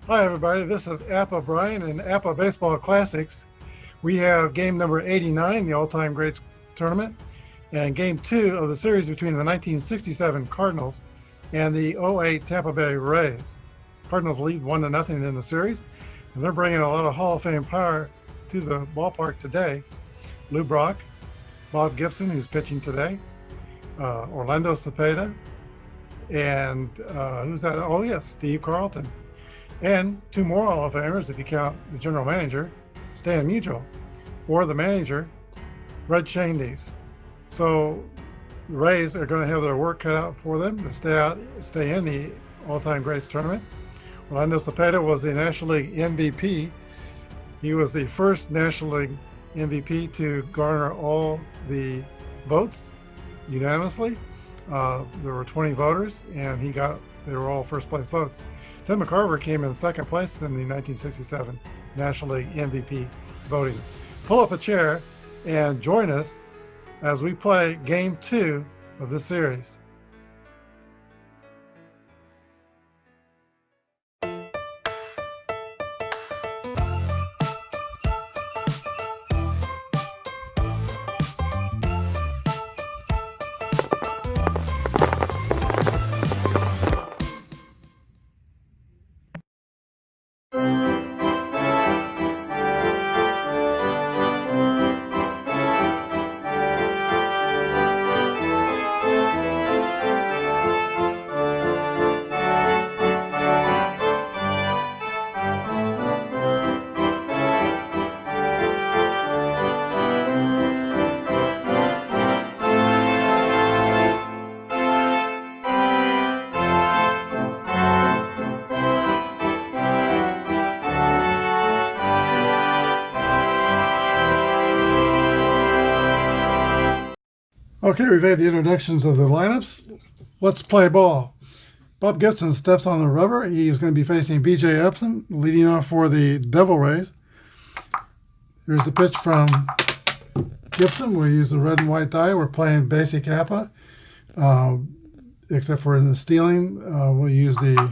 Hi everybody, this is Apba Brian and Apba Baseball Classics. We have game number 89, the all-time greats tournament, and game 2 of the series between the 1967 Cardinals and the '08 Tampa Bay Rays. Cardinals lead 1-0 in the series, and they're bringing a lot of Hall of Fame power to the ballpark today. Lou Brock, Bob Gibson, who's pitching today, Orlando Cepeda, and who's that? Oh yes, Steve Carlton. And two more Hall of Famers, if you count the general manager, Stan Musial, or the manager, Red Shandies. So the Rays are going to have their work cut out for them to stay in the all-time greats tournament. Orlando Cepeda was the National League MVP. He was the first National League MVP to garner all the votes unanimously. There were 20 voters, and they were all first place votes. Tim McCarver came in second place in the 1967 National League MVP voting. Pull up a chair and join us as we play game 2 of this series. Okay, we've had the introductions of the lineups. Let's play ball. Bob Gibson steps on the rubber. He's going to be facing B.J. Epson, leading off for the Devil Rays. Here's the pitch from Gibson. We'll use the red and white die. We're playing basic Apba. Except for in the stealing, we'll use the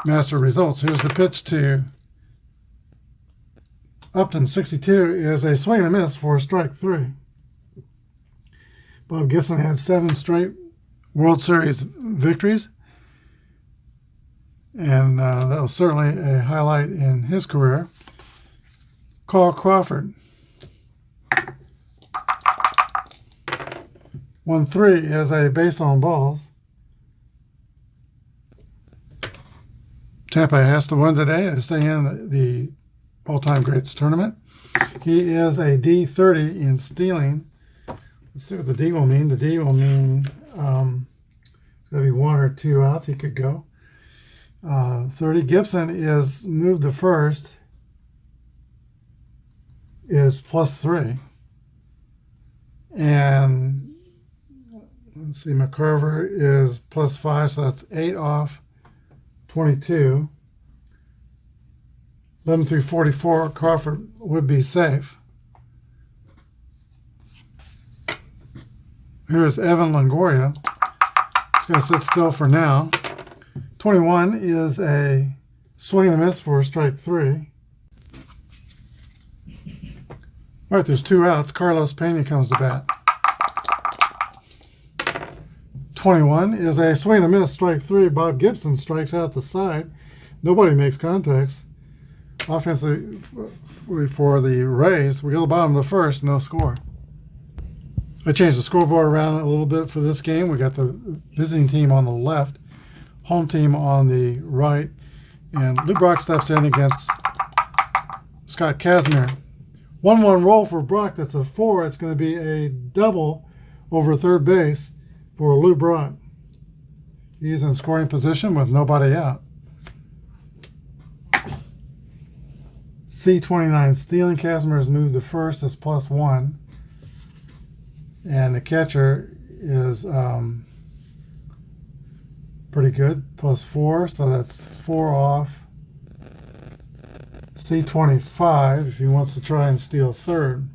master results. Here's the pitch to Upton. 62 is a swing and a miss for strike 3. Bob Gibson had 7 straight World Series victories, and that was certainly a highlight in his career. Carl Crawford. 1-3 is a base on balls. Tampa has to win today to stay in the all-time greats tournament. He is a D30 in stealing. Let's see what the D will mean. The D will mean there'll be 1 or 2 outs he could go. 30. Gibson is moved to first, is +3. And let's see, McCarver is +5, so that's 8 off 22. 11 through 44, Crawford would be safe. Here's Evan Longoria. He's going to sit still for now. 21 is a swing and a miss for strike 3. All right, there's 2 outs. Carlos Pena comes to bat. 21 is a swing and a miss, strike 3. Bob Gibson strikes out the side. Nobody makes contacts. Offensively for the Rays, we go to the bottom of the first, no score. I changed the scoreboard around a little bit for this game. We got the visiting team on the left, home team on the right, and Lou Brock steps in against Scott Kazmir. 1-1 roll for Brock. That's a 4. It's going to be a double over third base for Lou Brock. He's in scoring position with nobody out. C29 stealing. Kazmir is moved to first as +1. And the catcher is pretty good, +4, so that's 4 off. C25 if he wants to try and steal third.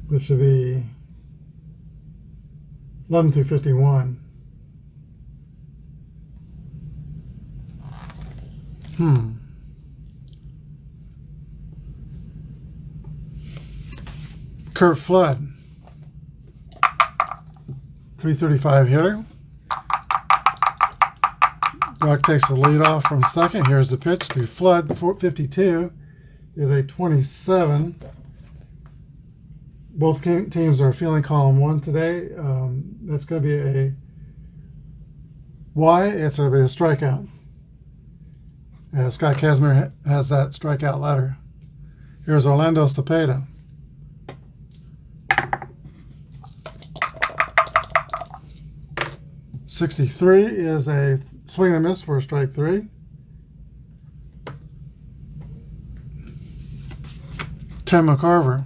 Which would be 11 through 51. Kurt Flood, 335 hitter. Brock takes the lead off from second. Here's the pitch to Flood. 52 is a 27. Both teams are feeling column 1 today. That's going to be a Y. It's going to be a strikeout. Scott Kazmir has that strikeout ladder. Here's Orlando Cepeda. .63 is a swing and miss for a strike 3. Tim McCarver.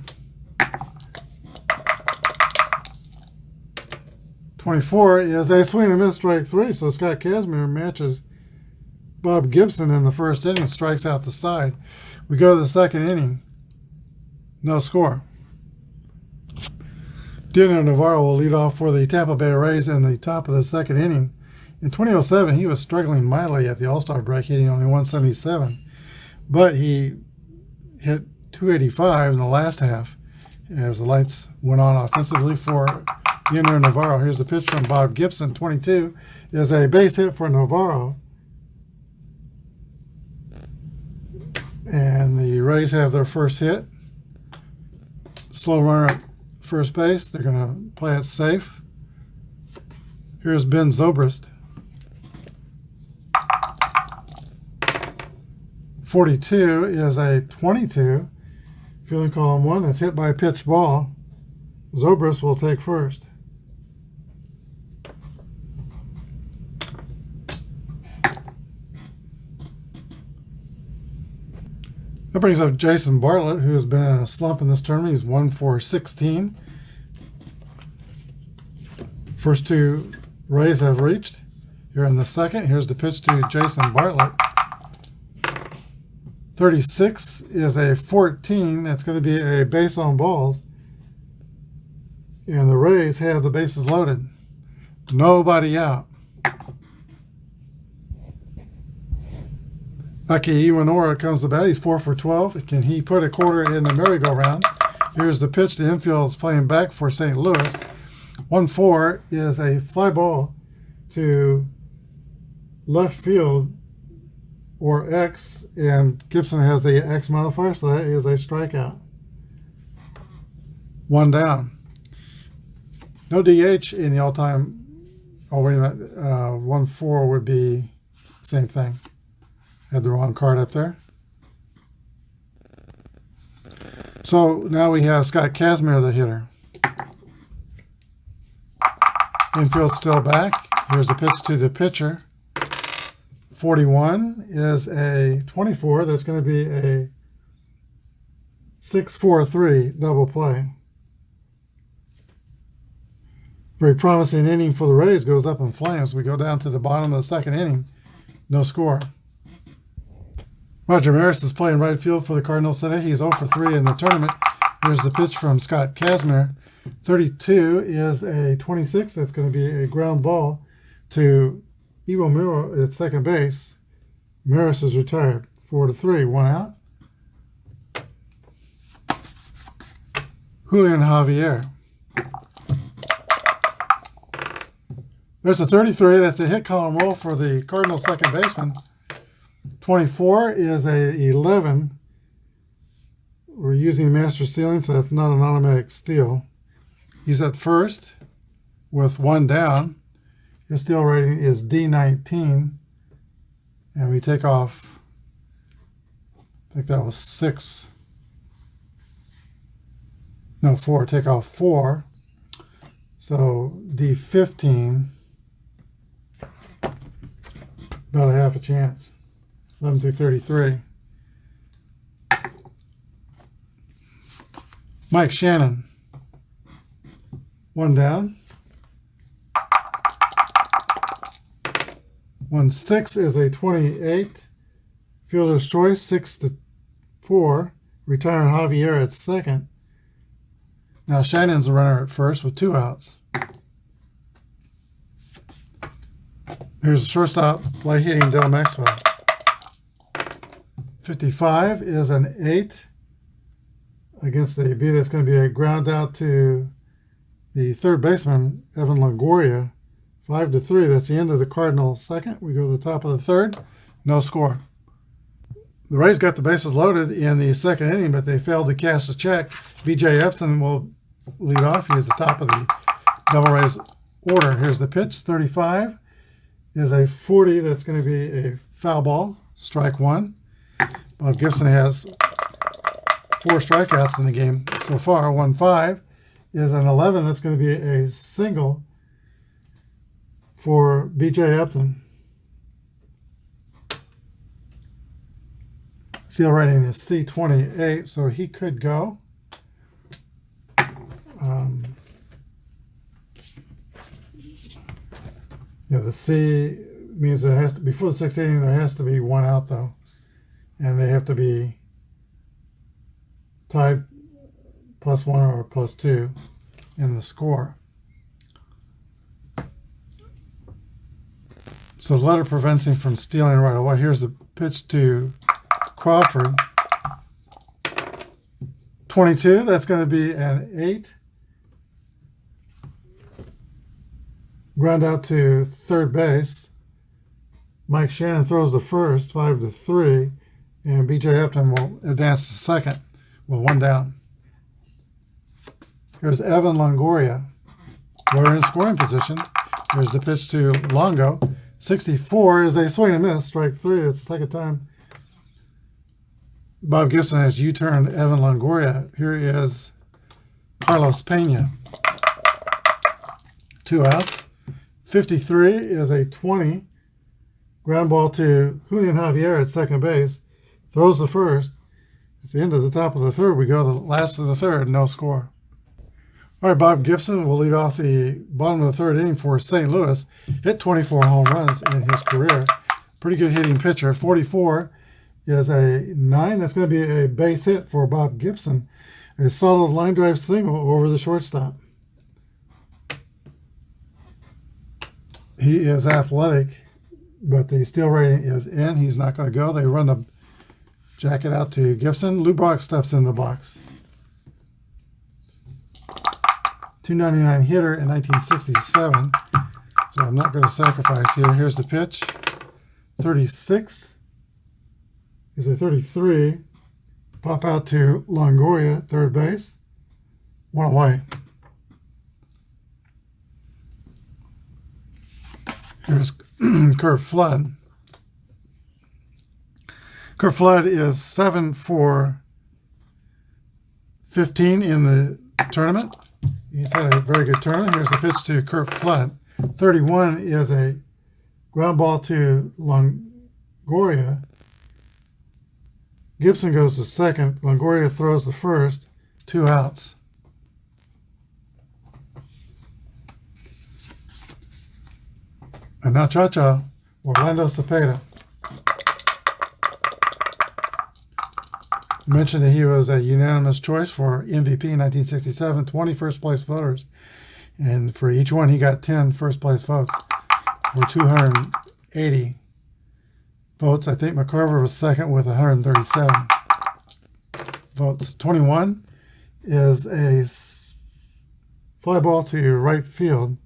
24 is a swing and miss, strike 3. So Scott Kazmir matches Bob Gibson in the first inning, strikes out the side. We go to the second inning. No score. Dino Navarro will lead off for the Tampa Bay Rays in the top of the second inning. In 2007, he was struggling mightily at the All-Star break, hitting only 177. But he hit 285 in the last half as the lights went on offensively for Dino Navarro. Here's the pitch from Bob Gibson. 22 is a base hit for Navarro. And the Rays have their first hit. Slow runner at first base. They're going to play it safe. Here's Ben Zobrist. 42 is a 22. Fielding column 1 that's hit by a pitch ball. Zobrist will take first. That brings up Jason Bartlett, who has been in a slump in this tournament. He's 1 for 16. First 2 Rays have reached. Here in the second, here's the pitch to Jason Bartlett. 36 is a 14. That's going to be a base on balls. And the Rays have the bases loaded. Nobody out. Aki Iwanora comes to bat. He's 4 for 12. Can he put a quarter in the merry-go-round? Here's the pitch to infield. Is playing back for St. Louis. 1-4 is a fly ball to left field or X, and Gibson has the X modifier, so that is a strikeout. 1 down. No DH in the all-time. Oh, wait a minute. 1-4 would be same thing. Had the wrong card up there. So now we have Scott Kazmir, the hitter. Infield still back. Here's the pitch to the pitcher. 41 is a 24. That's going to be a 6-4-3 double play. Very promising inning for the Rays. Goes up in flames. We go down to the bottom of the second inning. No score. Roger Maris is playing right field for the Cardinals today. He's 0 for 3 in the tournament. Here's the pitch from Scott Kazmir. 32 is a 26. That's going to be a ground ball to Iwo Miro at second base. Maris is retired. 4-3, 1 out. Julian Javier. There's a 33. That's a hit column roll for the Cardinals second baseman. 24 is a 11. We're using master stealing, so that's not an automatic steal. He's at first with 1 down. His steal rating is D19. And we take off, I think that was 6. No, 4. Take off 4. So D15. About a half a chance. 11 through 33. Mike Shannon. 1 down. 1-6 is a 28. Fielder's choice, 6-4. Retiring Javier at second. Now Shannon's a runner at first with 2 outs. Here's the shortstop, light hitting Del Maxwell. 55 is an 8 against the B. That's going to be a ground out to the third baseman, Evan Longoria. 5-3. That's the end of the Cardinals' second. We go to the top of the third. No score. The Rays got the bases loaded in the second inning, but they failed to cash the check. B.J. Epton will lead off. He is the top of the Devil Rays order. Here's the pitch. 35 is a 40. That's going to be a foul ball. Strike one. Bob Gibson has 4 strikeouts in the game so far. 1-5 is an 11. That's going to be a single for B.J. Epton. Seal rating is C28, so he could go. Yeah, the C means it has to, before the 6th inning, there has to be 1 out, though. And they have to be tied +1 or +2 in the score. So the letter prevents him from stealing right away. Here's the pitch to Crawford. 22, that's going to be an 8. Ground out to third base. Mike Shannon throws the first, 5-3, and B.J. Epton will advance to second with 1 down. Here's Evan Longoria. We're in scoring position. Here's the pitch to Longo. 64 is a swing and miss, strike 3. That's the second time Bob Gibson has U-turned Evan Longoria. Here is Carlos Pena. 2 outs. 53 is a 20. Ground ball to Julian Javier at second base. Throws the first. It's the end of the top of the third. We go to the last of the third. No score. All right, Bob Gibson will lead off the bottom of the third inning for St. Louis. Hit 24 home runs in his career. Pretty good hitting pitcher. 44 is a 9. That's going to be a base hit for Bob Gibson. A solid line drive single over the shortstop. He is athletic, but the steal rating is in. He's not going to go. They run the jacket out to Gibson. Lou Brock steps in the box. .299 hitter in 1967. So I'm not going to sacrifice here. Here's the pitch. 36 is a 33. Pop out to Longoria at third base. 1 away. Here's Kurt Flood. Kurt Flood is 7 for 15 in the tournament. He's had a very good tournament. Here's the pitch to Kurt Flood. 31 is a ground ball to Longoria. Gibson goes to second. Longoria throws the first. 2 outs. And now Cha-Cha, Orlando Cepeda. Mentioned that he was a unanimous choice for MVP in 1967, 20 first-place voters. And for each one, he got 10 first-place votes for 280 votes. I think McCarver was second with 137 votes. 21 is a fly ball to right field.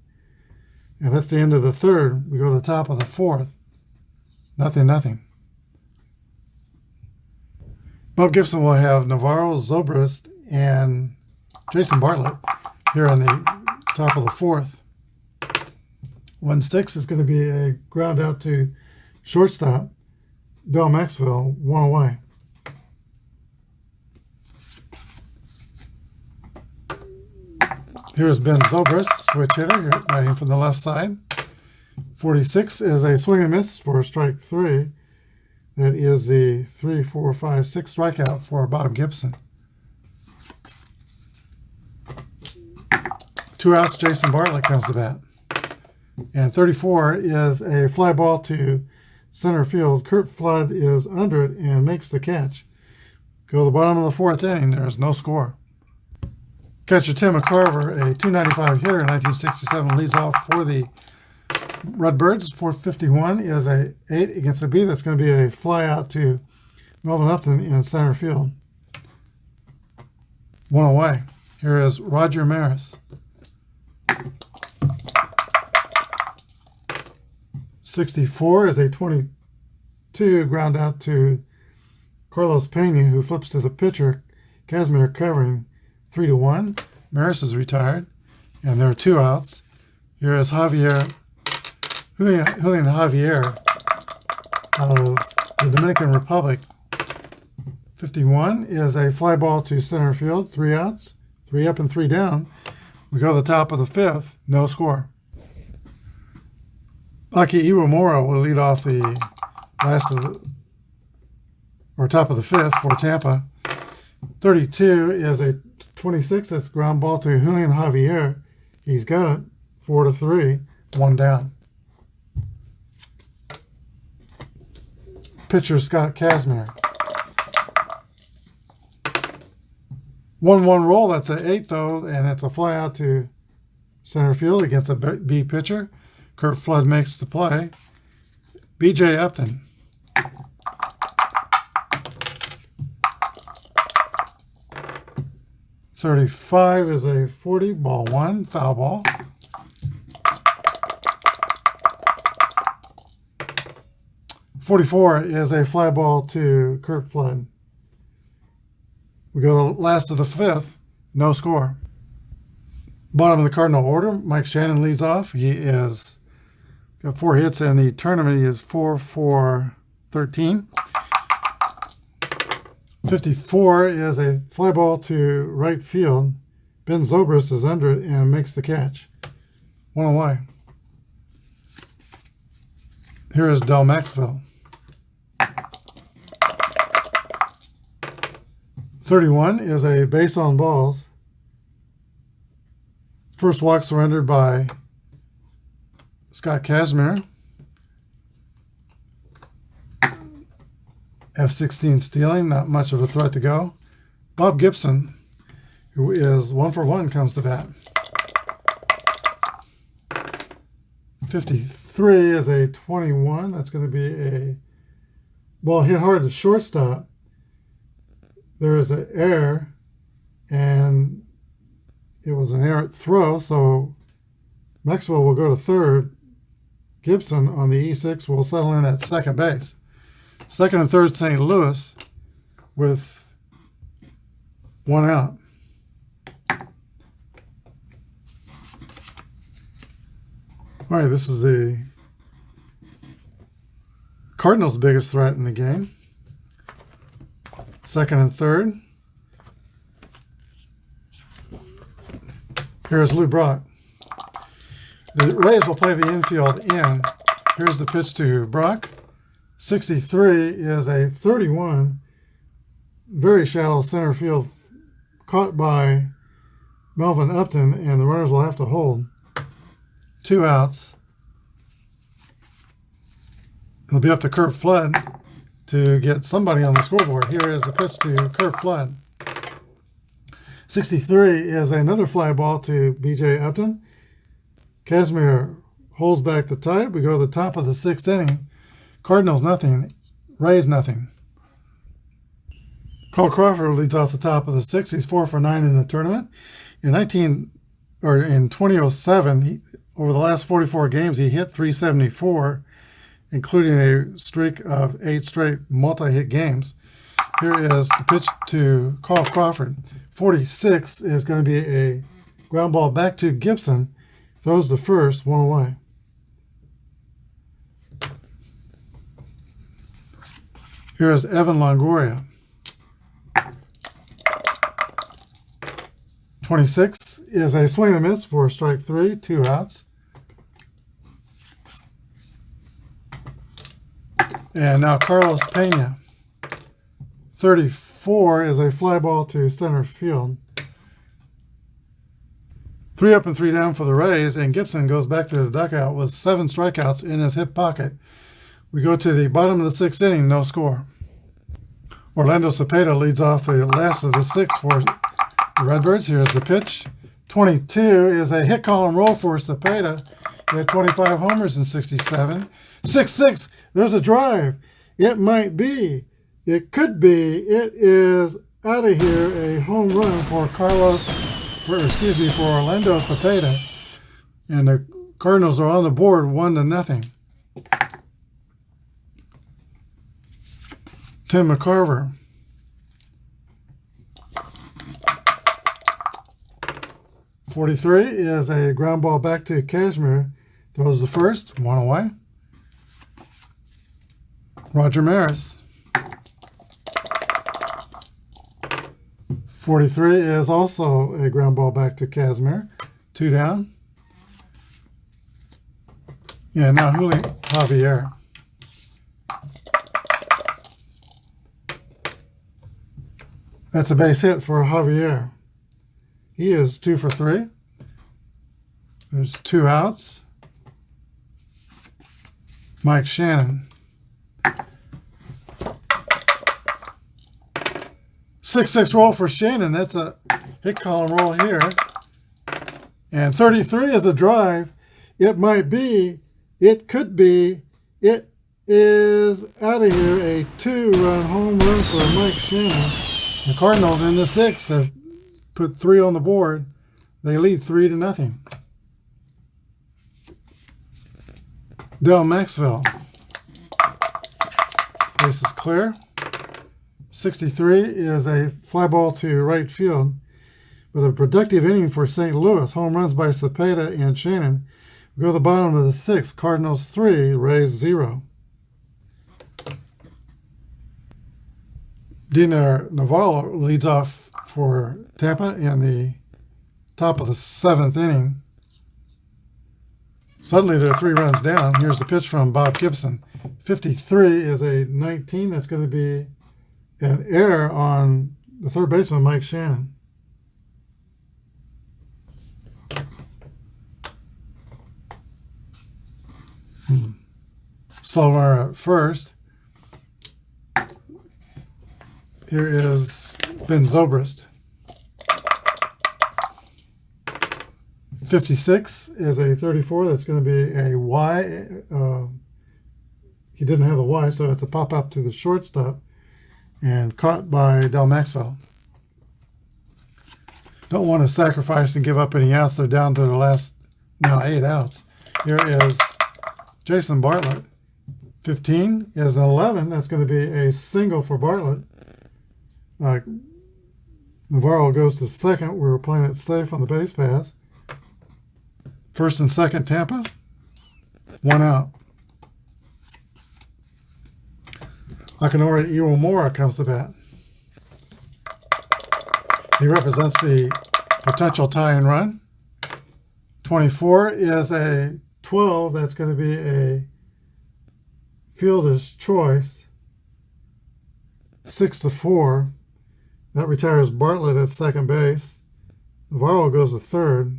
And that's the end of the third. We go to the top of the fourth. 0-0. Bob Gibson will have Navarro, Zobrist, and Jason Bartlett here on the top of the fourth. 1-6 is going to be a ground out to shortstop, Del Maxwell, 1 away. Here's Ben Zobrist, switch hitter, batting from the left side. 46 is a swing and miss for strike 3. That is the 3, 4, 5, 6 strikeout for Bob Gibson. 2 outs, Jason Bartlett comes to bat. And 34 is a fly ball to center field. Kurt Flood is under it and makes the catch. Go to the bottom of the fourth inning. There is no score. Catcher Tim McCarver, a .295 hitter in 1967, leads off for the Redbirds, 451 is a 8 against a B. That's going to be a fly out to Melvin Upton in center field. One away. Here is Roger Maris. 64 is a 22 ground out to Carlos Pena, who flips to the pitcher. Casimir covering 3-1. Maris is retired, and there are 2 outs. Here is Julian Javier out of the Dominican Republic. 51 is a fly ball to center field. 3 outs, 3 up and 3 down. We go to the top of the 5th, no score. Aki Iwamura will lead off the top of the 5th for Tampa. 32 is a 26. That's ground ball to Julian Javier. He's got it. 4-3, 1 down. Pitcher Scott Casimir. 1-1 roll. That's an 8 though, and it's a fly out to center field against a B pitcher. Kurt Flood makes the play. B.J. Upton. .35 is a 40, ball 1, foul ball. .44 is a fly ball to Kurt Flood. We go to the last of the 5th, no score. Bottom of the Cardinal order, Mike Shannon leads off. He is got 4 hits in the tournament. He is 4 for 13. 54 is a fly ball to right field. Ben Zobrist is under it and makes the catch. 1 away. Here is Del Maxville. 31 is a base on balls. First walk surrendered by Scott Casimir. F-16 stealing, not much of a threat to go. Bob Gibson, who is 1 for 1, comes to bat. 53 is a 21. That's going to be a ball hit hard to shortstop. There is an error, and it was an errant throw, so Maxwell will go to third. Gibson on the E6 will settle in at second base. Second and third, St. Louis with 1 out. All right, this is the Cardinals' biggest threat in the game. Second and third. Here's Lou Brock. The Rays will play the infield in. Here's the pitch to Brock. 63 is a 31. Very shallow center field, caught by Melvin Upton, and the runners will have to hold. 2 outs. It'll be up to Kurt Flood to get somebody on the scoreboard. Here is the pitch to Kurt Flood. 63 is another fly ball to B.J. Upton. Casimir holds back the tie. We go to the top of the 6th inning. Cardinals nothing, Rays nothing. Carl Crawford leads off the top of the 6th. He's 4 for 9 in the tournament. In 2007, over the last 44 games, he hit .374, including a streak of 8 straight multi-hit games. Here is the pitch to Carl Crawford. 46 is going to be a ground ball back to Gibson. Throws the first, 1 away. Here is Evan Longoria. 26 is a swing and a miss for strike 3, 2 outs. And now Carlos Pena. 34 is a fly ball to center field. 3 up and 3 down for the Rays, and Gibson goes back to the dugout with 7 strikeouts in his hip pocket. We go to the bottom of the 6th inning, no score. Orlando Cepeda leads off the last of the 6 for the Redbirds. Here's the pitch. 22 is a hit column roll for Cepeda. He had 25 homers in 67. 6-6. There's a drive. It might be. It could be. It is out of here. A home run for for Orlando Cepeda. And the Cardinals are on the board 1-0. Tim McCarver. .43 is a ground ball back to Kashmir. Throws the first, one away. Roger Maris. 43 is also a ground ball back to Kashmir. 2 down. Yeah, now Javier. That's a base hit for Javier. He is 2 for 3. There's 2 outs. Mike Shannon. 6-6 roll for Shannon. That's a hit column roll here. And 33 is a drive. It might be. It could be. It is out of here. A 2-run home run for Mike Shannon. The Cardinals in the 6th have put 3 on the board. They lead 3-0. Del Maxwell. Base is clear. 63 is a fly ball to right field. With a productive inning for St. Louis. Home runs by Cepeda and Shannon. We go to the bottom of the 6th. Cardinals 3, Rays 0. Dina Navarro leads off for Tampa in the top of the 7th inning. Suddenly they're 3 runs down. Here's the pitch from Bob Gibson. 53 is a 19. That's going to be an error on the third baseman, Mike Shannon. Slow runner at first. Here is Ben Zobrist. 56 is a 34. That's going to be a Y. He didn't have the Y, so it's a pop up to the shortstop and caught by Del Maxwell. Don't want to sacrifice and give up any outs. They're down to the last now 8 outs. Here is Jason Bartlett. 15 is an 11. That's going to be a single for Bartlett. Navarro goes to second. We were playing it safe on the base pass. First and second, Tampa. 1 out. Akinori Iwamura comes to bat. He represents the potential tie-in run. 24 is a 12. That's going to be a fielder's choice. 6-4. That retires Bartlett at second base. Navarro goes to third.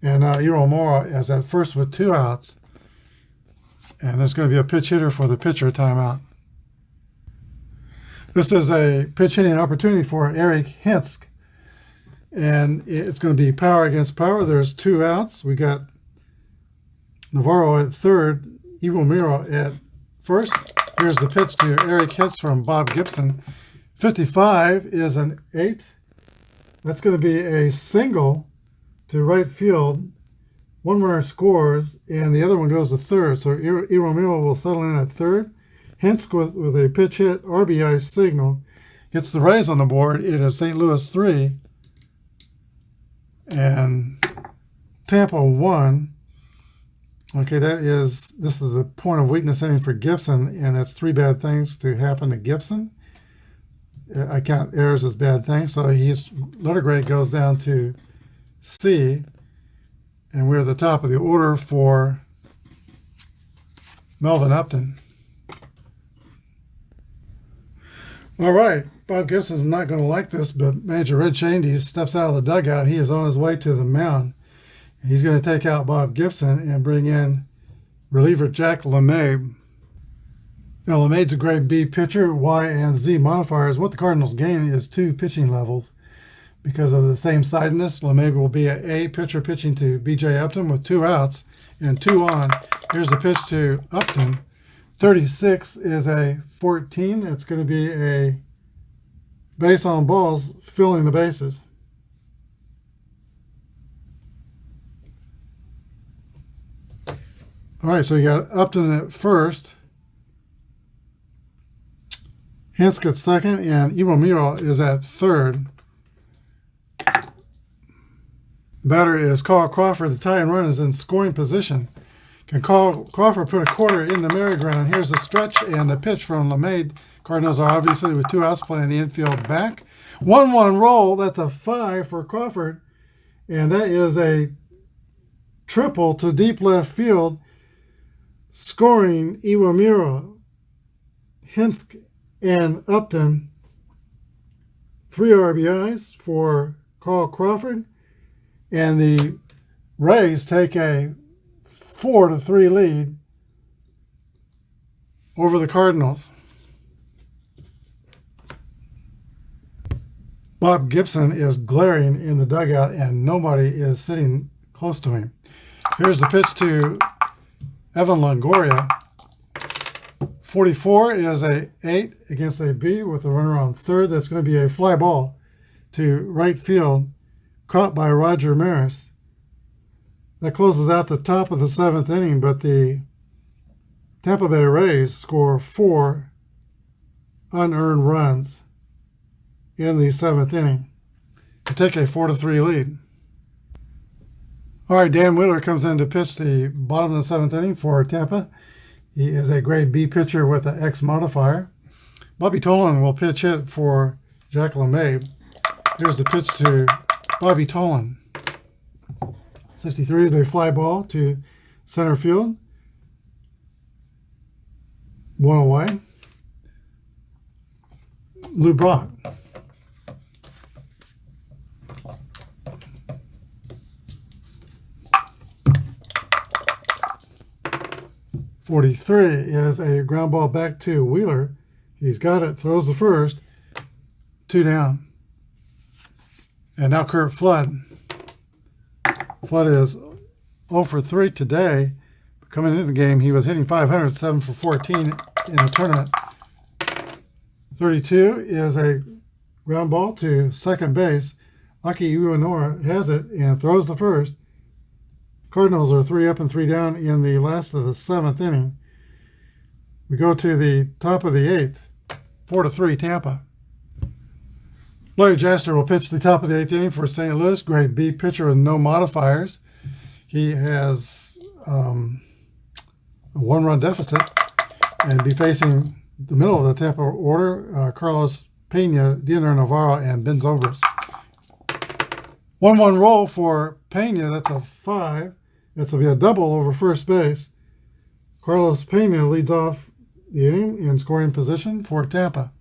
And now Iwamura is at first with 2 outs. And there's going to be a pitch hitter for the pitcher timeout. This is a pitch hitting opportunity for Eric Hensk. And it's going to be power against power. There's 2 outs. We got Navarro at third, Iwamura at first. Here's the pitch to Eric Hensk from Bob Gibson. 55 is an 8. That's going to be a single to right field. One runner scores, and the other one goes to third. So Iwamura will settle in at third. Hensk with a pitch hit RBI signal gets the Rays on the board. It is St. Louis 3 and Tampa 1. Okay, this is the point of weakness inning for Gibson, and that's 3 bad things to happen to Gibson. I count errors as bad things, so his letter grade goes down to C, and we're at the top of the order for Melvin Upton. All right, Bob Gibson's not going to like this, but Manager Red Shandy steps out of the dugout. He is on his way to the mound. He's going to take out Bob Gibson and bring in reliever Jack LeMay. Now, LeMay's a grade B pitcher. Y and Z modifiers. What the Cardinals gain is 2 pitching levels. because of the same sidedness. LeMay will be an A pitcher pitching to B.J. Upton with 2 outs and 2 on. Here's the pitch to Upton. 36 is a 14. It's going to be a base on balls, filling the bases. All right, so you got Upton at first. Hinsk at second, and Iwamiro is at third. Batter is Carl Crawford. The tie and run is in scoring position. Can Crawford put a quarter in the merry-go-round? Here's the stretch and the pitch from LeMay. Cardinals are obviously with 2 outs playing the infield back. 1-1 roll. That's a 5 for Crawford. And that is a triple to deep left field, scoring Iwamiro, Hinsk, and Upton. 3 RBIs for Carl Crawford. And the Rays take a 4-3 lead over the Cardinals. Bob Gibson is glaring in the dugout, and nobody is sitting close to him. Here's the pitch to Evan Longoria. 44 is a 8 against a B with a runner on third. That's going to be a fly ball to right field, caught by Roger Maris. That closes out the top of the 7th inning, but the Tampa Bay Rays score 4 unearned runs in the 7th inning to take a 4-3 lead. All right, Dan Wheeler comes in to pitch the bottom of the 7th inning for Tampa. He is a grade B pitcher with an X modifier. Bobby Tolan will pitch hit for Jack LeMay. Here's the pitch to Bobby Tolan. 63 is a fly ball to center field. 1 away. Lou Brock. .43 is a ground ball back to Wheeler. He's got it, throws the first. 2 down. And now Kurt Flood. Flood is 0 for 3 today. Coming into the game, he was hitting .500, 7 for 14 in the tournament. 32 is a ground ball to second base. Aki Uenora has it and throws the first. Cardinals are 3 up and 3 down in the last of the 7th inning. We go to the top of the 8th, 4-3 Tampa. Larry Jaster will pitch the top of the 8th inning for St. Louis. Grade B pitcher with no modifiers. He has a 1-run deficit and be facing the middle of the Tampa order, Carlos Pena, Dioner Navarro, and Ben Zobrist. 1-1 roll for Pena. That's a 5. That's going to be a double over first base. Carlos Pena leads off the inning in scoring position for Tampa.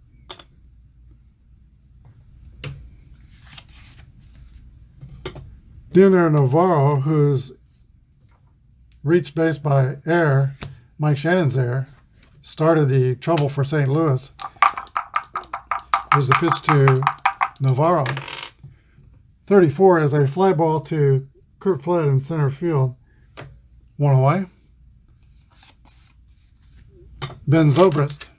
Dioner Navarro, who's reached base by error, Mike Shannon's error, started the trouble for St. Louis. Here's the pitch to Navarro. 34 is a fly ball to Kurt Flood in center field. 1 away. Ben Zobrist.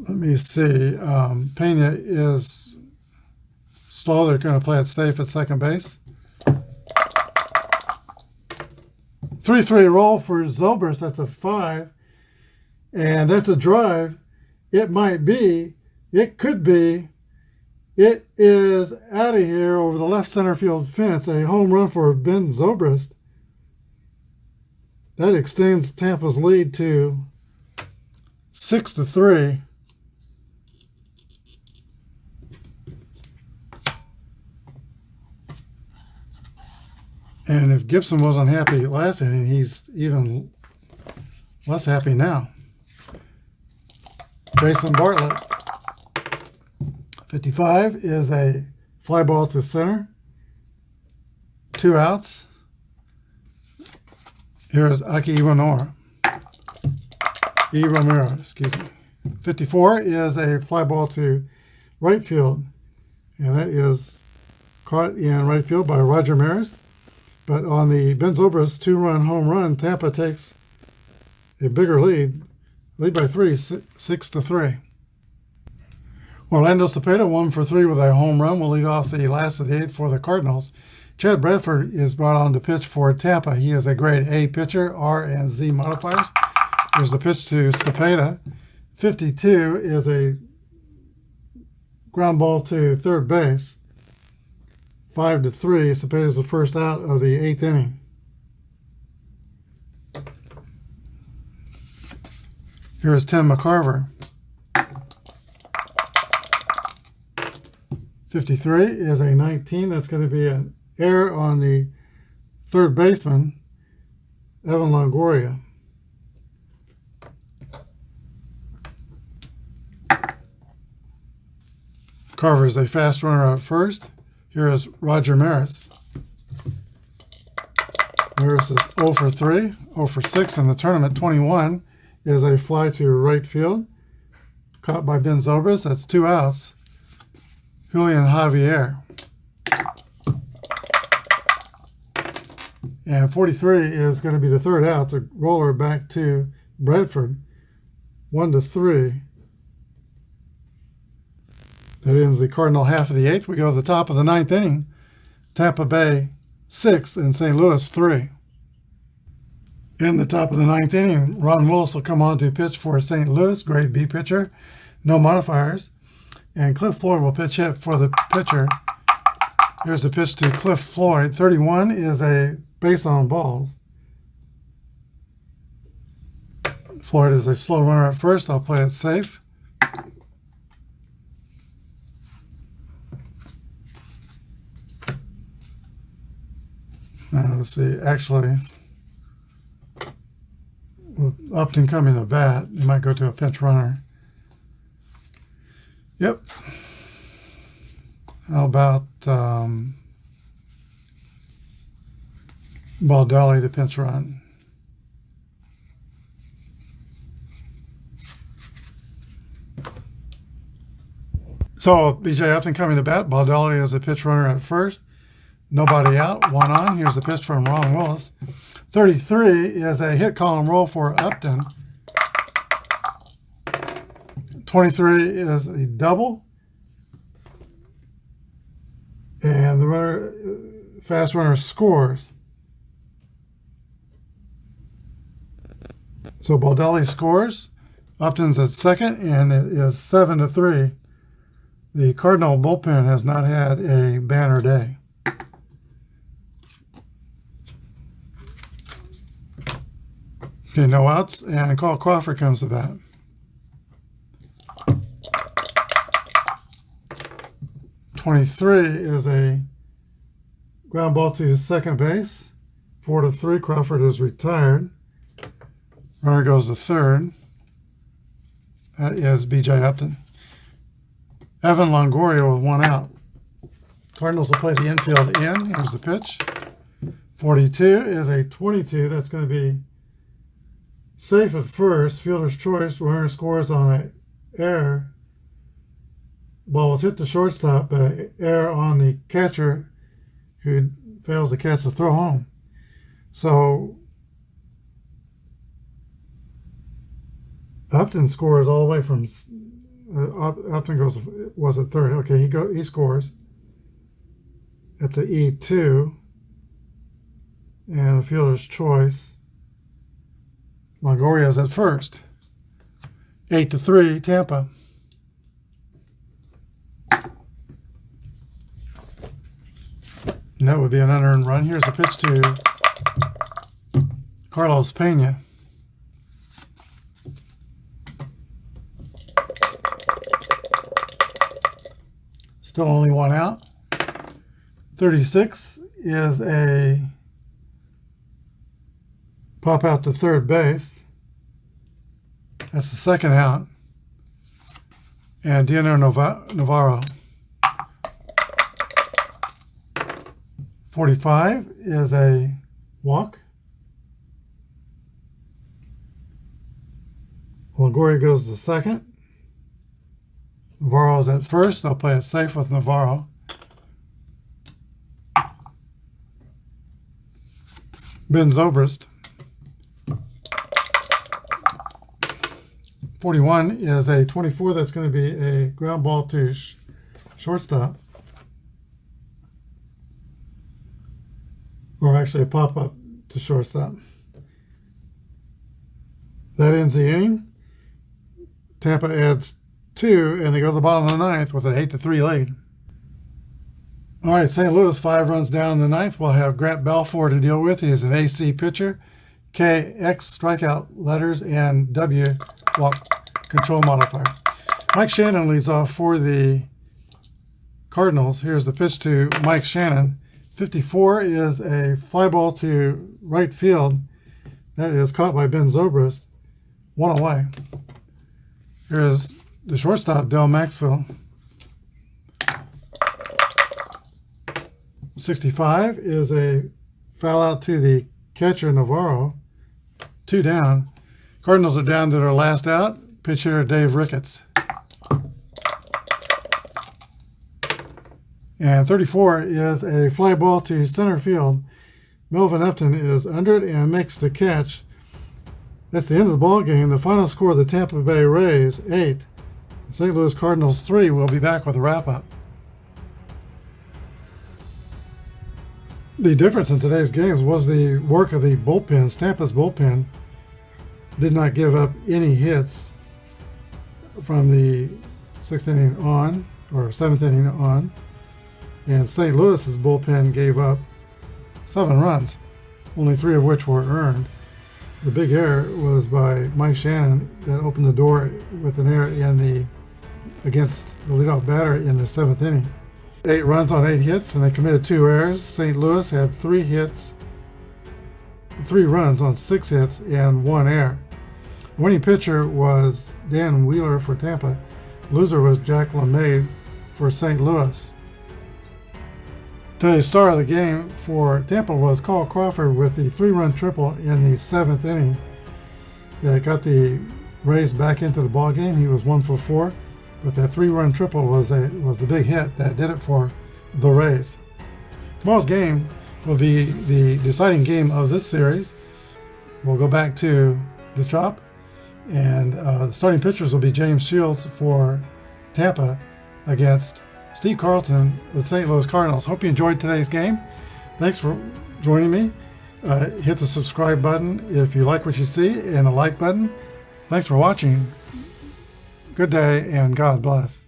Let me see. Pena is slow. They're going to play it safe at second base. 3-3 roll for Zobrist. That's a 5. And that's a drive. It might be. It could be. It is out of here over the left center field fence. A home run for Ben Zobrist. That extends Tampa's lead to 6-3. And if Gibson wasn't happy last inning, he's even less happy now. Jason Bartlett. 55 is a fly ball to center. 2 outs. Here is Aki Iwamiro. Iwamiro, excuse me. 54 is a fly ball to right field, and that is caught in right field by Roger Maris. But on the Ben Zobrist 2-run home run, Tampa takes a bigger lead by 3, 6-3. Orlando Cepeda 1 for 3 with a home run will lead off the last of the 8th for the Cardinals. Chad Bradford is brought on to pitch for Tampa. He is a grade A pitcher, R and Z modifiers. Here's the pitch to Cepeda. 52 is a ground ball to third base. 5-3. Cepeda is the first out of the 8th inning. Here's Tim McCarver. 53 is a 19. That's going to be an error on the third baseman, Evan Longoria. Carver is a fast runner at first. Here is Roger Maris. Maris is 0 for 3, 0 for 6 in the tournament. 21 is a fly to right field, caught by Ben Zobrist. That's 2 outs. Julian Javier. And 43 is going to be the third out. It's a roller back to Bradford. 1-3. That ends the Cardinal half of the 8th. We go to the top of the 9th inning. Tampa Bay 6 and St. Louis 3. In the top of the 9th inning, Ron Willis will come on to pitch for St. Louis, grade B pitcher, no modifiers. And Cliff Floyd will pitch hit for the pitcher. Here's the pitch to Cliff Floyd. 31 is a base on balls. Floyd is a slow runner at first. I'll play it safe. Let's see, actually, with Upton coming to bat, you might go to a pinch runner. Yep. How about Baldelli to pinch run? So B.J. Upton coming to bat. Baldelli is a pitch runner at first. Nobody out, 1 on. Here's the pitch from Ron Willis. 33 is a hit column roll for Upton. 23 is a double. And the runner, fast runner scores. So Baldelli scores. Upton's at second, and it is 7-3. The Cardinal bullpen has not had a banner day. Okay, no outs, and Carl Crawford comes to bat. .23 is a ground ball to second base. 4-3. Crawford is retired. Runner goes to third. That is B.J. Upton. Evan Longoria with 1 out. Cardinals will play the infield in. Here's the pitch. 42 is a 22. That's going to be safe at first. Fielder's choice. Runner scores on an error. Ball was hit the shortstop, but an error on the catcher who fails to catch the throw home. So Upton scores all the way from Upton was at third. Okay, he scores. That's an E2 and a fielder's choice. Longoria's at first. 8-3 Tampa. And that would be an unearned run. Here's a pitch to Carlos Pena. Still only 1 out. 36 is a pop out to third base. That's the second out. And Dino Navarro. 45 is a walk. Longoria goes to second. Navarro's at first. They'll play it safe with Navarro. Ben Zobrist. 41 is a 24 that's going to be a ground ball to shortstop. Or actually a pop-up to shortstop. That ends the inning. Tampa adds 2, and they go to the bottom of the ninth with an 8-3 lead. All right, St. Louis 5 runs down in the ninth. We'll have Grant Balfour to deal with. He is an AC pitcher. K, X strikeout letters, and W walk control modifier. Mike Shannon leads off for the Cardinals. Here's the pitch to Mike Shannon. 54 is a fly ball to right field. That is caught by Ben Zobrist. 1 away. Here's the shortstop, Del Maxwell. 65 is a foul out to the catcher, Navarro. 2 down. Cardinals are down to their last out. Pitch hitter, Dave Ricketts. And 34 is a fly ball to center field. Melvin Upton is under it and makes the catch. That's the end of the ball game. The final score of the Tampa Bay Rays, 8. St. Louis Cardinals, 3. We'll be back with a wrap-up. The difference in today's games was the work of the bullpens. Tampa's bullpen did not give up any hits from the 6th inning on, or 7th inning on. And St. Louis's bullpen gave up 7 runs, only 3 of which were earned. The big error was by Mike Shannon that opened the door with an error against the leadoff batter in the 7th inning. 8 runs on 8 hits, and they committed 2 errors. St. Louis had 3 runs on 6 hits and 1 error. The winning pitcher was Dan Wheeler for Tampa. Loser was Jack LeMay for St. Louis. Today's star of the game for Tampa was Carl Crawford with the 3-run triple in the 7th inning that got the Rays back into the ball game. He was 1 for 4, but that 3-run triple was the big hit that did it for the Rays. Tomorrow's game will be the deciding game of this series. We'll go back to the Trop, and the starting pitchers will be James Shields for Tampa against Steve Carlton with St. Louis Cardinals. Hope you enjoyed today's game. Thanks for joining me. Hit the subscribe button if you like what you see, and a like button. Thanks for watching. Good day, and God bless.